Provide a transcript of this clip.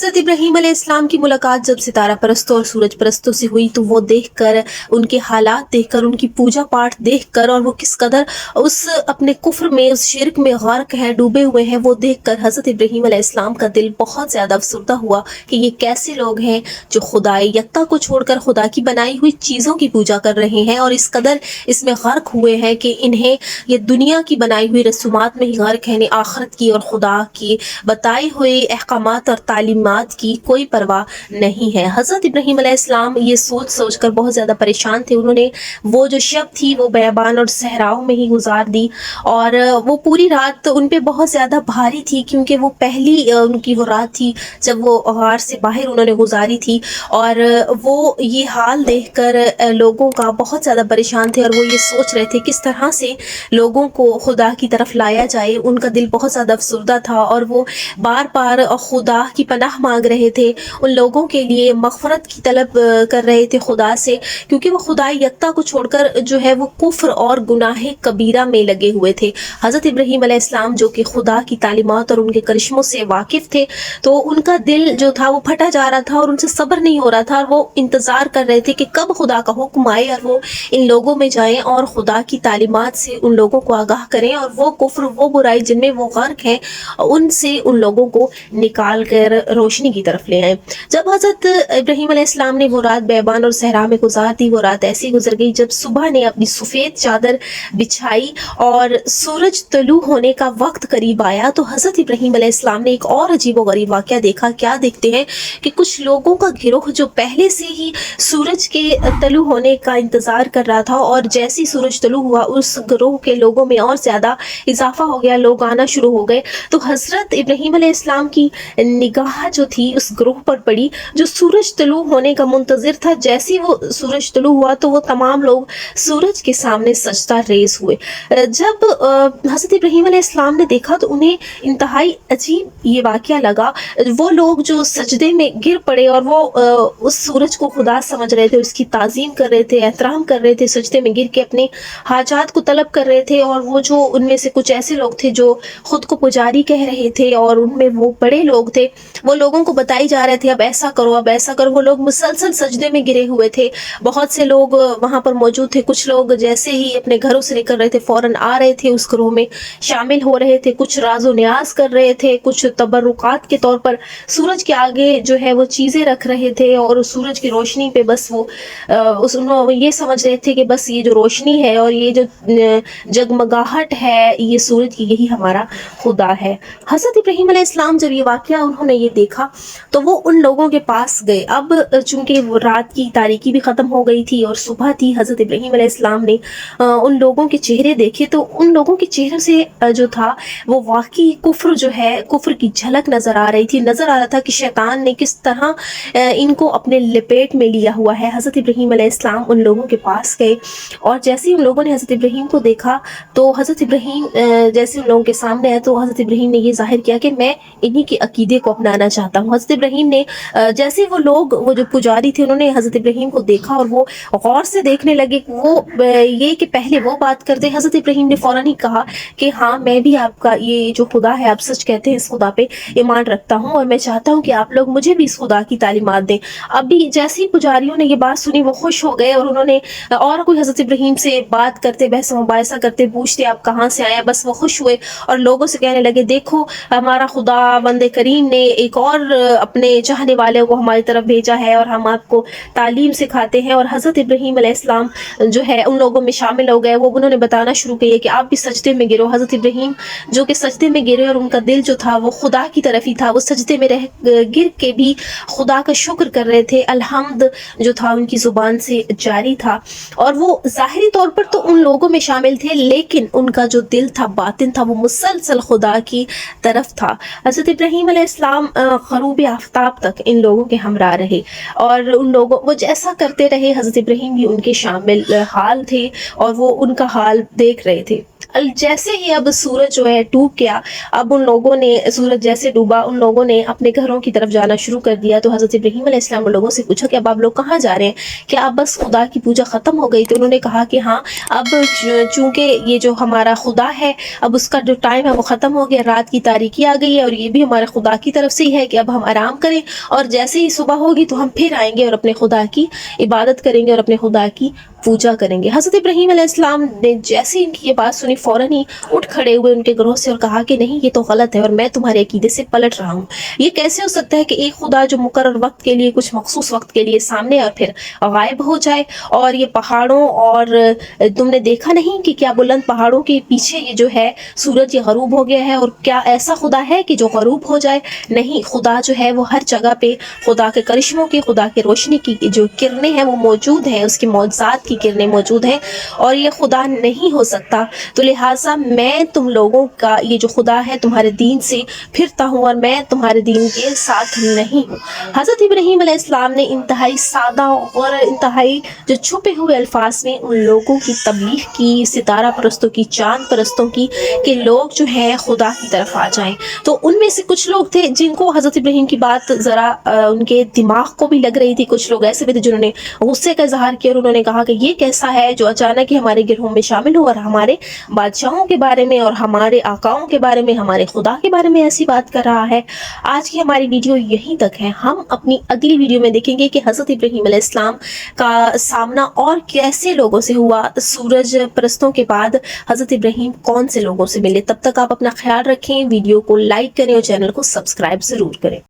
हज़रत इब्राहीम अलैहिस्सलाम की मुलाकात जब सितारा परस्तों और सूरज परस्तों से हुई तो वो देखकर, उनके हालात देखकर, उनकी पूजा पाठ देखकर और वो किस कदर उस अपने कुफ्र में, उस शिर्क में गर्क हैं, डूबे हुए हैं, वो देखकर हज़रत इब्राहीम अलैहिस्सलाम का दिल बहुत ज़्यादा अफसरदा हुआ कि ये कैसे लोग हैं जो खुदाई यक्ता को छोड़कर खुदा की बनाई हुई चीज़ों की पूजा कर रहे हैं और इस कदर इसमें गर्क हुए हैं कि इन्हें ये दुनिया की बनाई हुई रसूमात में ही गर्क है, आखिरत की और खुदा की बताए हुए अहकामात और तालीमात की कोई परवाह नहीं है। हज़रत इब्राहीम अलैहिस्सलाम ये सोच सोच कर बहुत ज़्यादा परेशान थे। उन्होंने वो जो शब थी वो बयाबान और सहराओं में ही गुजार दी और वो पूरी रात उन पे बहुत ज़्यादा भारी थी क्योंकि वो पहली उनकी वो रात थी जब वो गार से बाहर उन्होंने गुजारी थी और वो ये हाल देखकर लोगों का बहुत ज़्यादा परेशान थे और वो ये सोच रहे थे किस तरह से लोगों को खुदा की तरफ लाया जाए। उनका दिल बहुत ज़्यादा अफसरदा था और वो बार बार खुदा की पनाह मांग रहे थे, उन लोगों के लिए मग़फ़रत की तलब कर रहे थे खुदा से, क्योंकि वो खुदाई यक्ता को छोड़कर जो है वो कुफ्र और गुनाह कबीरा में लगे हुए थे। हज़रत इब्राहीम अलैहिस्सलाम जो कि खुदा की तालीमात और उनके करिश्मों से वाकिफ़ थे, तो उनका दिल जो था वो फटा जा रहा था और उनसे सब्र नहीं हो रहा था और वो इंतज़ार कर रहे थे कि कब खुदा का हुक्म आए और वो इन लोगों में जाएं और खुदा की तालीमात से उन लोगों को आगाह करें और वो कुफ्र, वो बुराई जिनमें वो गर्क हैं, उनसे उन लोगों को निकाल कर रोशनी की तरफ ले आए। जब हज़रत इब्राहीम अलैहिस्सलाम ने वो रात बैबान और सहरा में गुजार दी, वो रात ऐसी गुजर गई जब सुबह ने अपनी सफ़ेद चादर बिछाई और सूरज तलू होने का वक्त करीब आया तो हज़रत इब्राहीम अलैहिस्सलाम ने एक और अजीब व गरीब वाक़या देखा। क्या देखते हैं कि कुछ लोगों का गिरोह जो पहले से ही सूरज के तलू होने का इंतज़ार कर रहा था और जैसे ही सूरज तलू हुआ उस गिरोह के लोगों में और ज़्यादा इजाफा हो गया, लोग आना शुरू हो गए। तो हज़रत इब्राहीम अलैहिस्सलाम की निगाह जो थी उस ग्रोह पर पड़ी जो सूरज तलू होने का मुंतज़िर था। जैसे ही वो सूरज तलू हुआ तो वो तमाम लोग सूरज के सामने सजदा रेज़ हुए। जब हज़रत इब्राहीम अलैहिस्सलाम ने देखा तो उन्हें इंतहाई अजीब ये वाक़या लगा। वो लोग जो सजदे में गिर पड़े और वो उस सूरज को खुदा समझ रहे थे, उसकी ताज़ीम कर रहे थे, एहतराम कर रहे थे, सजदे में गिर के अपने हाजात को तलब कर रहे थे। और वो जो उनमें से कुछ ऐसे लोग थे जो खुद को पुजारी कह रहे थे और उनमें वो बड़े लोग थे, वो लोगों को बताई जा रहे थे अब ऐसा करो, अब ऐसा करो। वो लोग मुसलसल सजदे में गिरे हुए थे। बहुत से लोग वहाँ पर मौजूद थे। कुछ लोग जैसे ही अपने घरों से निकल रहे थे फ़ौरन आ रहे थे, उस ग्रोह में शामिल हो रहे थे। कुछ राज़ो न्याज कर रहे थे, कुछ तबर्रुकात के तौर पर सूरज के आगे जो है वो चीज़ें रख रहे थे और उस सूरज की रोशनी पे बस वो ये समझ रहे थे कि बस ये जो रोशनी है और ये जो जगमगाहट है ये सूरज की, यही हमारा खुदा है। हज़रत इब्राहीम अलैहिस्सलाम जब ये वाक़या उन्होंने ये देखा तो वो उन लोगों के पास गए। अब चूँकि वो रात की तारीकी भी ख़त्म हो गई थी और सुबह थी, हज़रत इब्राहीम अलैहिस्सलाम ने उन लोगों के चेहरे देखे तो उन लोगों के चेहरे से जो था वो वाकई कुफ्र जो है, कुफ्र की झलक नज़र आ रही थी। नज़र आ रहा था कि शैतान ने किस तरह इनको अपने लपेट में लिया हुआ है। हज़रत इब्राहीम अलैहिस्सलाम उन लोगों के पास गए और जैसे ही उन लोगों ने हज़रत इब्राहीम को देखा तो हज़रत इब्राहीम जैसे उन लोगों के सामने आए तो हज़रत इब्राहीम ने ये ज़ाहिर किया कि मैं इन्हीं के अकीदे को अपनाना चाहता हूँ। हज़रत इब्राहीम ने जैसे वो लोग, वो जो पुजारी थे, उन्होंने हज़रत इब्राहीम को देखा और वो गौर से देखने लगे। वो ये कि पहले वो बात करते, हज़रत इब्राहीम ने फ़ौरन ही कहा कि हाँ, मैं भी आपका ये जो खुदा है, आप सच कहते हैं, इस खुदा पे ईमान रखता हूँ और मैं चाहता हूँ कि आप लोग मुझे भी इस खुदा की तालीमात दें। अभी जैसे ही पुजारियों ने ये बात सुनी वो खुश हो गए और उन्होंने और कोई हज़रत इब्राहीम से बात करते, बहस मुबाहिसा करते, पूछते आप कहाँ से आए, बस वो खुश हुए और लोगों से कहने लगे देखो हमारा खुदा बंदे करीम ने एक और अपने चाहने वाले को हमारी तरफ भेजा है और हम आपको तालीम सिखाते हैं। और हज़रत इब्राहीम अलैहिस्सलाम जो है उन लोगों में शामिल हो गए। वो उन्होंने बताना शुरू किया कि आप भी सजदे में गिरो। हज़रत इब्राहीम जो कि सजदे में गिरे और उनका दिल जो था वो खुदा की तरफ ही था, वो सजदे में रह गिर के भी खुदा का शुक्र कर रहे थे। अल्हम्द जो था उनकी ज़ुबान से जारी था और वो ज़ाहिरी तौर पर तो उन लोगों में शामिल थे लेकिन उनका जो दिल था, बातिन था, वो मुसलसल खुदा की तरफ था। हज़रत इब्राहीम अलैहिस्सलाम ग़रूब आफ्ताब तक इन लोगों के हमरा रहे और उन लोगों वो जैसा करते रहे, हज़रत इब्राहीम भी उनके शामिल हाल थे और वो उनका हाल देख रहे थे। जैसे ही अब सूरज जो है डूब गया, अब उन लोगों ने, सूरज जैसे डूबा, उन लोगों ने अपने घरों की तरफ जाना शुरू कर दिया। तो हज़रत इब्राहीम अलैहिस्सलाम उन लोगों से पूछा कि अब आप लोग कहाँ जा रहे हैं, क्या अब बस खुदा की पूजा ख़त्म हो गई? तो उन्होंने कहा कि हाँ, अब चूँकि ये जो हमारा खुदा है अब उसका जो टाइम है वो ख़त्म हो गया, रात की तारीकी आ गई है और ये भी हमारे खुदा की तरफ से ही है कि अब हम आराम करें और जैसे ही सुबह होगी तो हम फिर आएंगे और अपने खुदा की इबादत करेंगे और अपने खुदा की पूजा करेंगे। हज़रत इब्राहीम अलैहिस्सलाम ने जैसे इनकी ये बात सुनी फ़ौरन ही उठ खड़े हुए उनके ग्रोह से और कहा कि नहीं, ये तो गलत है और मैं तुम्हारे अकीदे से पलट रहा हूँ। ये कैसे हो सकता है कि एक खुदा जो मुकर्रर वक्त के लिए, कुछ मखसूस वक्त के लिए सामने और फिर गायब हो जाए। और ये पहाड़ों और तुमने देखा नहीं कि क्या बुलंद पहाड़ों के पीछे ये जो है सूरज ये गरूब हो गया है, और क्या ऐसा खुदा है कि जो गरूब हो जाए? नहीं, खुदा जो है वो हर जगह पे खुदा के करिश्मों की, खुदा के रोशनी की जो किरणें हैं वो मौजूद हैं, उसकी मौजज़ात की किरणें मौजूद हैं और ये खुदा नहीं हो सकता। तो लिहाजा मैं तुम लोगों का ये जो खुदा है तुम्हारे दीन से फिरता हूँ और मैं तुम्हारे दीन के साथ नहीं हूँ। हज़रत इब्राहीम अलैहिस्सलाम ने इंतहाई सादा और इंतहाई जो छुपे हुए अल्फाज में उन लोगों की तबलीग की, सितारा परस्तों की, चांद परस्तों की, कि लोग जो है खुदा की तरफ आ जाएं। तो उनमें से कुछ लोग थे जिनको हज़रत इब्राहीम की बात ज़रा उनके दिमाग को भी लग रही थी। कुछ लोग ऐसे भी थे जिन्होंने गुस्से का इजहार किया और उन्होंने कहा कि ये कैसा है जो अचानक ही हमारे गिरोह में शामिल हो और हमारे बादशाहों के बारे में और हमारे आकाओं के बारे में, हमारे खुदा के बारे में ऐसी बात कर रहा है। आज की हमारी वीडियो यहीं तक है। हम अपनी अगली वीडियो में देखेंगे कि हज़रत इब्राहीम अलैहिस्सलाम का सामना और कैसे लोगों से हुआ। सूरज परस्तों के बाद हज़रत इब्राहीम कौन से लोगों से मिले। तब तक आप अपना ख्याल रखें, वीडियो को लाइक करें और चैनल को सब्सक्राइब ज़रूर करें।